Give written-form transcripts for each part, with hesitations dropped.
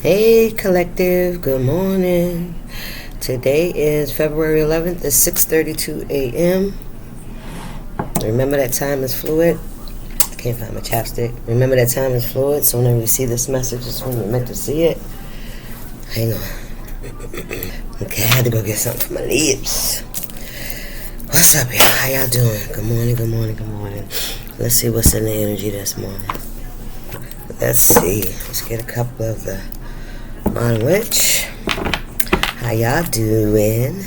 Hey collective, good morning. Today is February 11th. It's 6:32 a.m. Remember that time is fluid. I can't find my chapstick. Remember that time is fluid, so whenever you see this message, it's when you're meant to see it. Hang on. Okay, I had to go get something for my lips. What's up, y'all? How y'all doing? Good morning, good morning, good morning. Let's see what's in the energy this morning. Let's see. Let's get a couple of the on which. How y'all doing?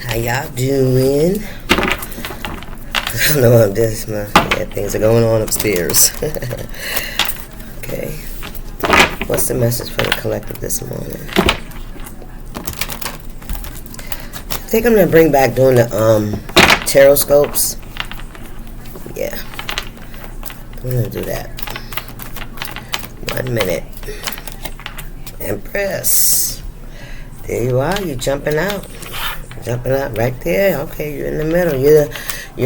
How y'all doing? I don't know what this, man. Yeah, things are going on upstairs. Okay. What's the message for the collective this morning? I think I'm gonna bring back doing the tarot scopes. Yeah. I'm gonna do that. 1 minute. Empress. There you are. You're jumping out. Jumping out right there. Okay, you're in the middle. You're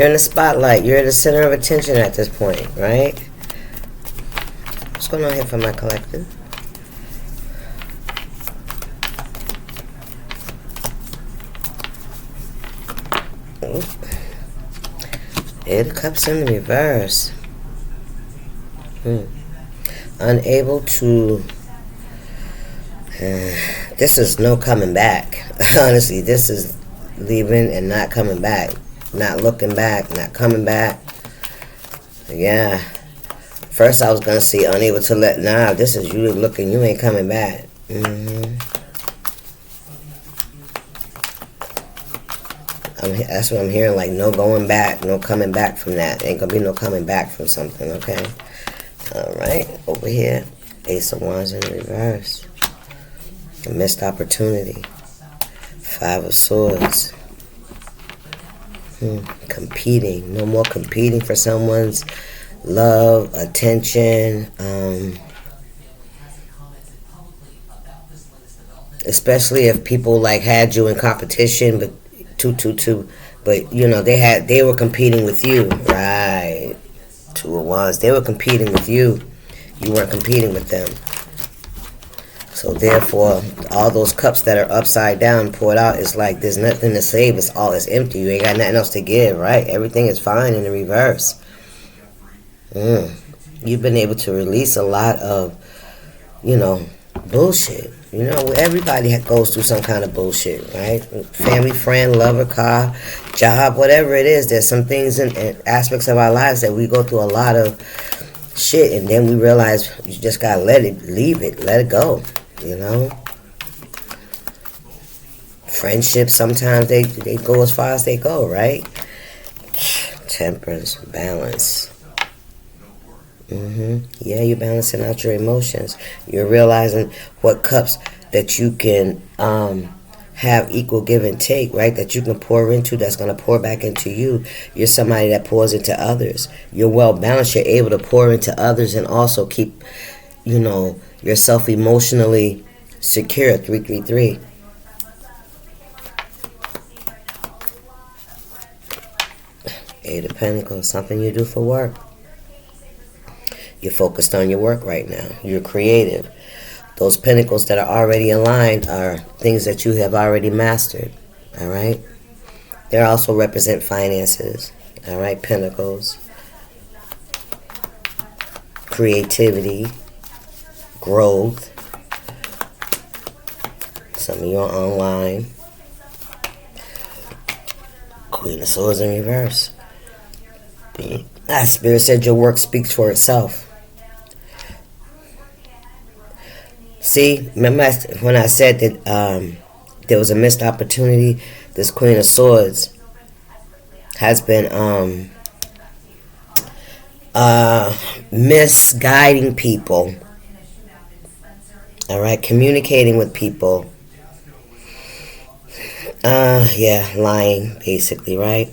in the spotlight. You're the center of attention at this point, right? What's going on here for my collective? Eight of Cups in the reverse. Unable to. This is no coming back. Honestly, this is leaving and not coming back. Not looking back, not coming back. Yeah. First I was going to see unable to let. Nah, this is you looking, you ain't coming back. That's what I'm hearing, like no going back, no coming back from that. Ain't going to be no coming back from something, okay? Alright, over here, Ace of Wands in reverse. A missed opportunity. 5 of Swords. Competing. No more competing for someone's love, attention. Especially if people like had you in competition, but but you know they were competing with you, right? 2 of Wands. They were competing with you. You weren't competing with them. So therefore, all those cups that are upside down poured out, it's like there's nothing to save. It's empty. You ain't got nothing else to give, right? Everything is fine in the reverse. You've been able to release a lot of, bullshit. Everybody goes through some kind of bullshit, right? Family, friend, lover, car, job, whatever it is. There's some things and aspects of our lives that we go through a lot of shit, and then we realize you just gotta let it go. Friendships, sometimes they go as far as they go, right? Temperance, balance. Yeah, you're balancing out your emotions. You're realizing what cups that you can have equal give and take, right? That you can pour into, that's going to pour back into you. You're somebody that pours into others. You're well balanced. You're able to pour into others and also keep, yourself emotionally secure. 333. Eight of Pentacles, something you do for work. You're focused on your work right now. You're creative. Those pentacles that are already aligned are things that you have already mastered. All right? They also represent finances. All right? Pentacles. Creativity. Growth. Some of you are online. Queen of Swords in reverse. That Spirit said your work speaks for itself. See, remember when I said that there was a missed opportunity? This Queen of Swords has been misguiding people. All right, communicating with people. Lying, basically, right?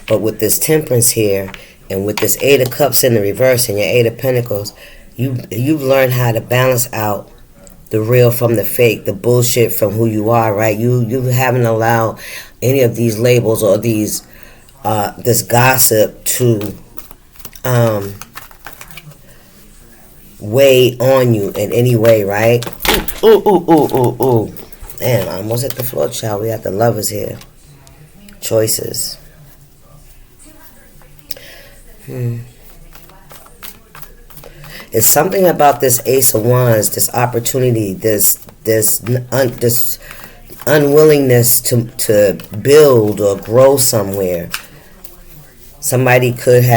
But with this Temperance here, and with this Eight of Cups in the reverse and your Eight of Pentacles, you've learned how to balance out the real from the fake, the bullshit from who you are, right? You haven't allowed any of these labels or these this gossip to weigh on you in any way, right? Ooh, ooh, ooh, ooh, ooh, ooh. Damn, I almost hit the floor, child. We got the lovers here. Choices. It's something about this Ace of Wands, this opportunity, this unwillingness to build or grow somewhere. Somebody could be,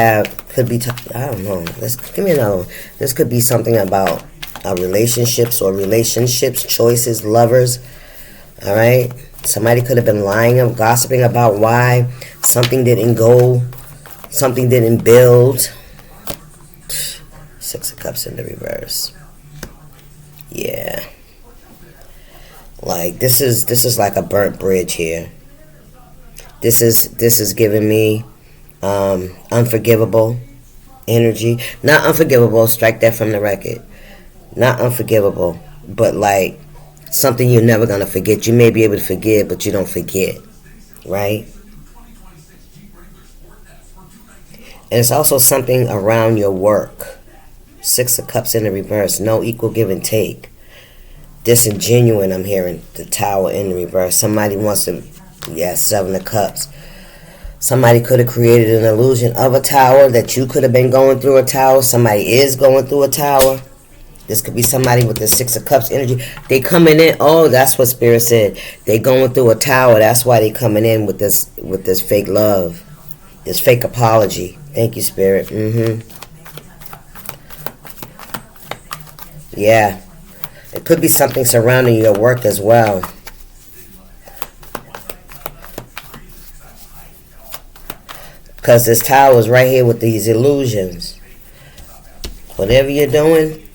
I don't know. Give me another one. This could be something about relationships, choices, lovers. All right? Somebody could have been lying and gossiping about why something didn't go, something didn't build. Six of Cups in the reverse. Yeah. Like, this is like a burnt bridge here. This is giving me unforgivable energy. Not unforgivable, strike that from the record. Not unforgivable, but like something you're never going to forget. You may be able to forgive, but you don't forget, right? And it's also something around your work. Six of Cups in the reverse. No equal give and take. Disingenuous, I'm hearing. The Tower in the reverse. Somebody wants to, Seven of Cups. Somebody could have created an illusion of a tower, that you could have been going through a tower. Somebody is going through a tower. This could be somebody with the Six of Cups energy. They coming in. Oh, that's what Spirit said. They going through a tower. That's why they coming in with this fake love, this fake apology. Thank you, Spirit. Yeah. It could be something surrounding your work as well. Because this tower is right here with these illusions. Whatever you're doing,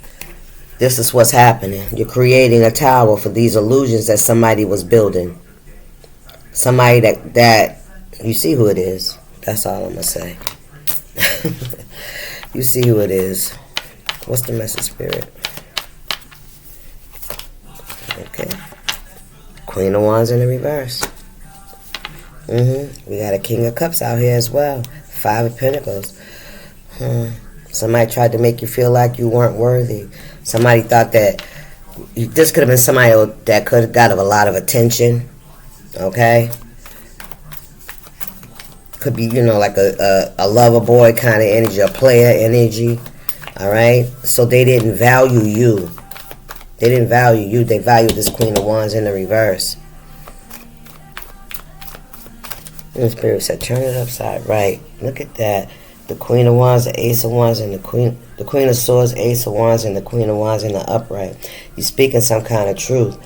this is what's happening. You're creating a tower for these illusions that somebody was building. Somebody that you see who it is. That's all I'm going to say. You see who it is. What's the message, Spirit? Okay. Queen of Wands in the reverse. We got a King of Cups out here as well. Five of Pentacles. Somebody tried to make you feel like you weren't worthy. Somebody thought that this could have been somebody that could have got a lot of attention. Okay? Could be, like a lover boy kind of energy, a player energy. Alright? So they didn't value you. They didn't value you. They valued this Queen of Wands in the reverse. And Spirit said, turn it upside right. Look at that. The Queen of Wands, the Ace of Wands, and the Queen of Swords, Ace of Wands, and the Queen of Wands in the upright. You're speaking some kind of truth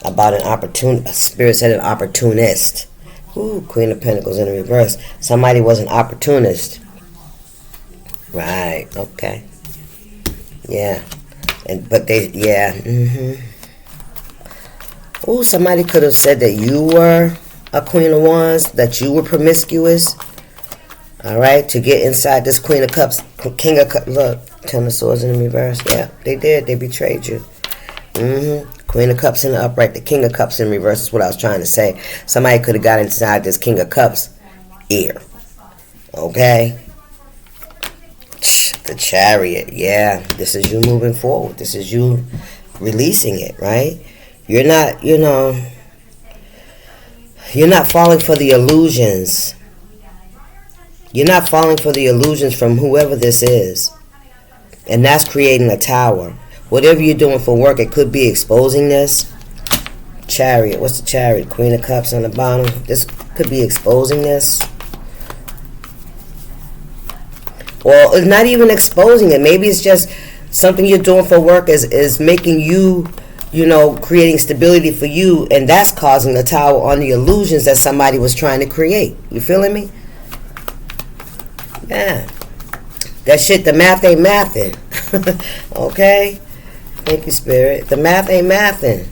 about an opportunist. Spirit said an opportunist. Ooh, Queen of Pentacles in the reverse. Somebody was an opportunist. Right. Okay. Yeah. Ooh, somebody could have said that you were a Queen of Wands, that you were promiscuous. Alright, to get inside this Queen of Cups, King of Cups. Look, Ten of Swords in the reverse. Yeah, they did. They betrayed you. Queen of Cups in the upright, the King of Cups in reverse is what I was trying to say. Somebody could have got inside this King of Cups ear. Okay? The Chariot. Yeah, this is you moving forward. This is you releasing it, right? You're not, you're not falling for the illusions. You're not falling for the illusions from whoever this is. And that's creating a tower. Whatever you're doing for work, it could be exposing this. Chariot. What's the Chariot? Queen of Cups on the bottom. This could be exposing this. Well, it's not even exposing it. Maybe it's just something you're doing for work is making you, creating stability for you. And that's causing the tower on the illusions that somebody was trying to create. You feeling me? Yeah. That shit, the math ain't mathin'. Okay? Thank you, Spirit. The math ain't mathin'.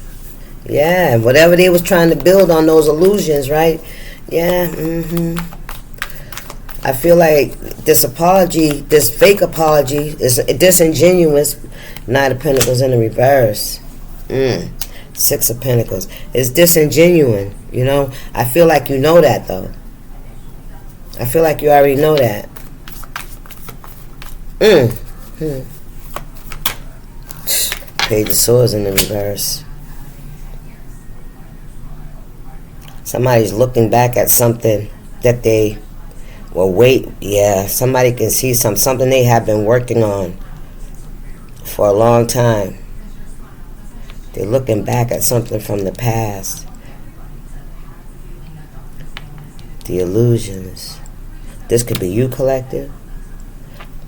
Yeah, whatever they was trying to build on those illusions, right? Yeah, I feel like this apology, this fake apology, is disingenuous. Nine of Pentacles in the reverse. Six of Pentacles. It's disingenuous, I feel like you know that, though. I feel like you already know that. Page of Swords in the reverse. Somebody's looking back at something that they somebody can see something they have been working on for a long time. They're looking back at something from the past. The illusions. This could be you, collective.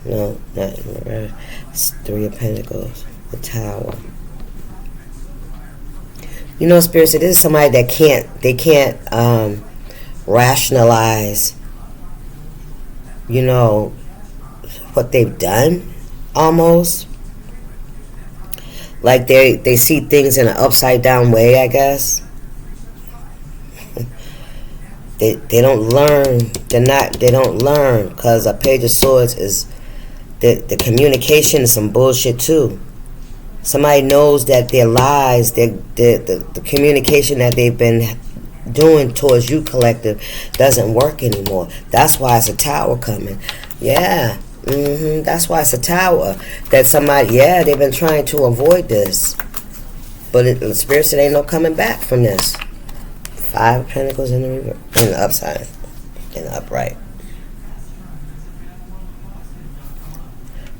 No, not in the reverse. It's Three of Pentacles. The Tower. You know, Spirit said this is somebody that can't rationalize, you know, what they've done, almost. Like they see things in an upside down way, I guess. They don't learn. They don't learn, because a Page of Swords is the communication is some bullshit too. Somebody knows that their lies, the communication that they've been doing towards you, collective, doesn't work anymore. That's why it's a Tower coming. Yeah. That's why it's a Tower. That somebody, they've been trying to avoid this. But the Spirit said ain't no coming back from this. Five of Pentacles in the reverse, in the upside, in the upright.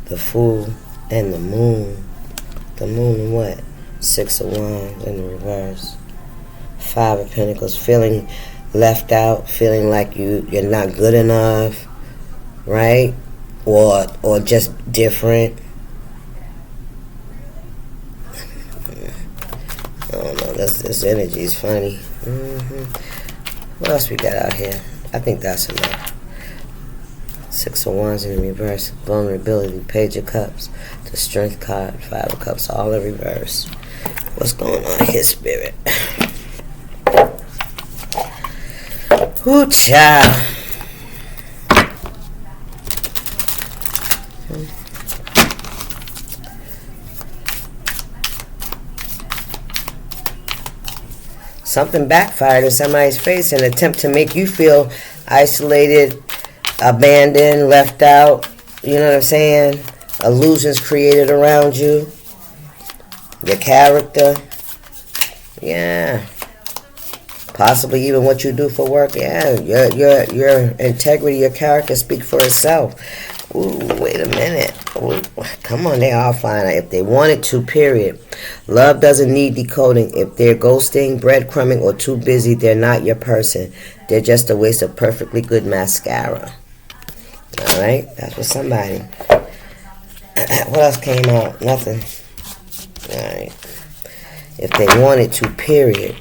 The Fool and the Moon. The Moon and what? Six of Wands in the reverse. Five of Pentacles, feeling left out, feeling like you're not good enough, right? Or just different. I don't know. This energy is funny. What else we got out here? I think that's enough. Six of Wands in the reverse. Vulnerability. Page of Cups. The Strength card. Five of Cups. All in reverse. What's going on here, Spirit? Ooh, child. Something backfired in somebody's face in an attempt to make you feel isolated, abandoned, left out. You know what I'm saying? Illusions created around you. Your character. Yeah. Possibly even what you do for work. Yeah. Your integrity, your character speak for itself. Ooh, wait a minute. Ooh, come on, they are flying. If they wanted to, period. Love doesn't need decoding. If they're ghosting, breadcrumbing, or too busy, they're not your person. They're just a waste of perfectly good mascara. Alright? That's for somebody. What else came out? Nothing. Alright. If they wanted to, period.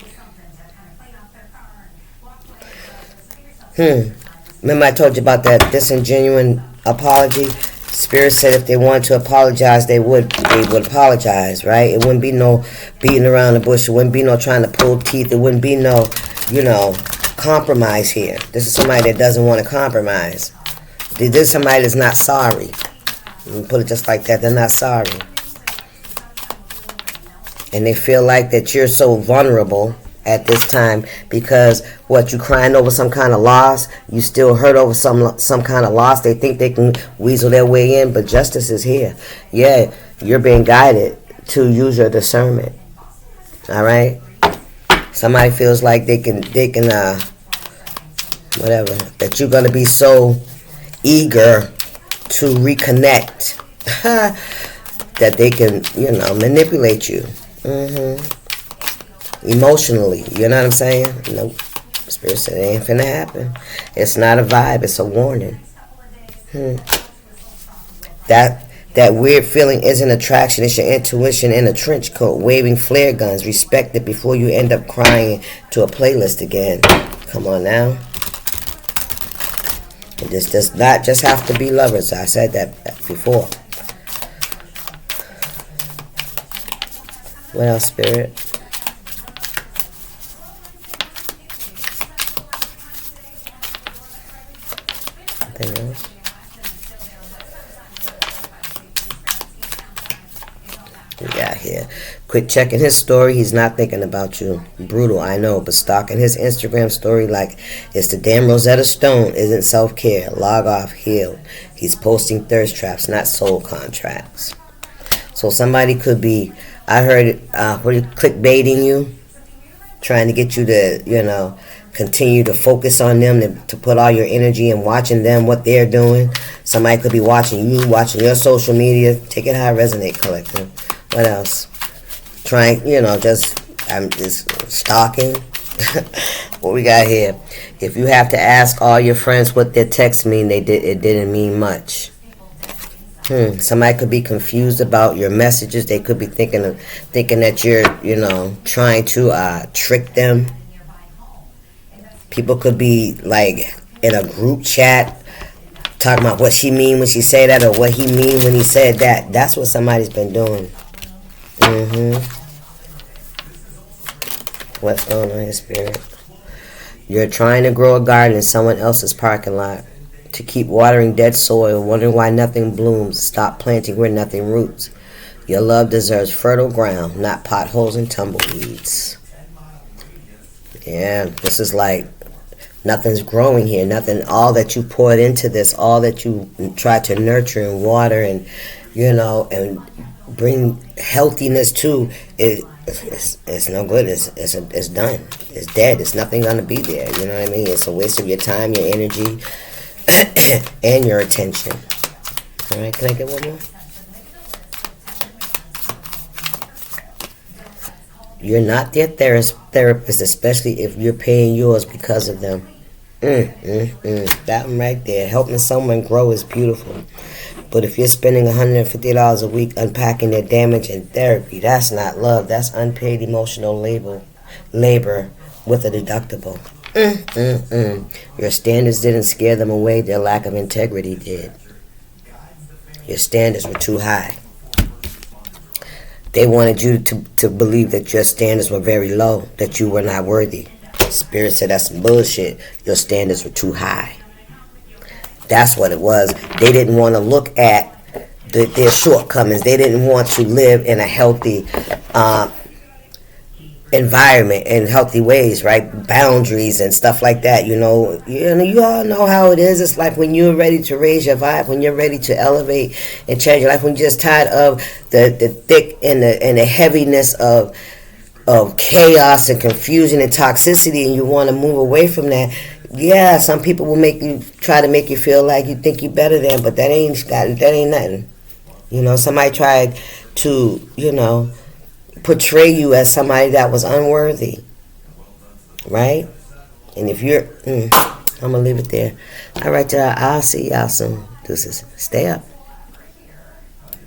Remember I told you about that disingenuous apology? Spirit said if they wanted to apologize, they would apologize, right? It wouldn't be no beating around the bush. It wouldn't be no trying to pull teeth. It wouldn't be no, compromise here. This is somebody that doesn't want to compromise. This is somebody that's not sorry. You put it just like that. They're not sorry. And they feel like that you're so vulnerable at this time because you crying over some kind of loss, you still hurt over some kind of loss. They think they can weasel their way in, but justice is here. Yeah, you're being guided to use your discernment. All right. Somebody feels like they can whatever, that you're gonna be so eager to reconnect that they can manipulate you. Emotionally, you know what I'm saying? Nope. Spirit said it ain't finna happen. It's not a vibe, it's a warning. That weird feeling isn't attraction, it's your intuition in a trench coat, waving flare guns. Respect it before you end up crying to a playlist again. Come on now. This does not just have to be lovers. I said that before. What else, Spirit? Anything else? We got here. Quit checking his story. He's not thinking about you. Brutal, I know, but stalking his Instagram story like it's the damn Rosetta Stone isn't self-care. Log off, heal. He's posting thirst traps, not soul contracts. So somebody could be, I heard, clickbaiting you, trying to get you to, continue to focus on them, to put all your energy in watching them, what they're doing. Somebody could be watching you, watching your social media. Take it how it resonate, collective. What else? I'm just stalking. What we got here? If you have to ask all your friends what their texts mean, it didn't mean much. Somebody could be confused about your messages. They could be thinking that you're, trying to trick them. People could be like in a group chat talking about what she mean when she say that, or what he mean when he said that. That's what somebody's been doing. What's going on here, Spirit? You're trying to grow a garden in someone else's parking lot. To keep watering dead soil, wondering why nothing blooms. Stop planting where nothing roots. Your love deserves fertile ground, not potholes and tumbleweeds. Yeah, this is like nothing's growing here. Nothing. All that you poured into this, all that you tried to nurture and water, and and bring healthiness to it. It's no good. It's done. It's dead. It's nothing gonna be there. You know what I mean? It's a waste of your time, your energy, and your attention. All right, can I get one more? You're not their therapist, especially if you're paying yours because of them. That one right there. Helping someone grow is beautiful. But if you're spending $150 a week unpacking their damage in therapy, that's not love. That's unpaid emotional labor with a deductible. Your standards didn't scare them away. Their lack of integrity did. Your standards were too high. They wanted you to believe that your standards were very low, that you were not worthy. Spirit said that's some bullshit. Your standards were too high. That's what it was. They didn't want to look at their shortcomings. They didn't want to live in a healthy environment in healthy ways, right? Boundaries and stuff like that. You all know how it is. It's like when you're ready to raise your vibe, when you're ready to elevate and change your life, when you're just tired of the thick and the heaviness of chaos and confusion and toxicity, and you want to move away from that. Yeah, some people will try to make you feel like you think you're better than, but that ain't nothing. Somebody tried to, portray you as somebody that was unworthy, right? And if you're, I'm gonna leave it there. All right, y'all. I'll see y'all soon. Deuces. Stay up.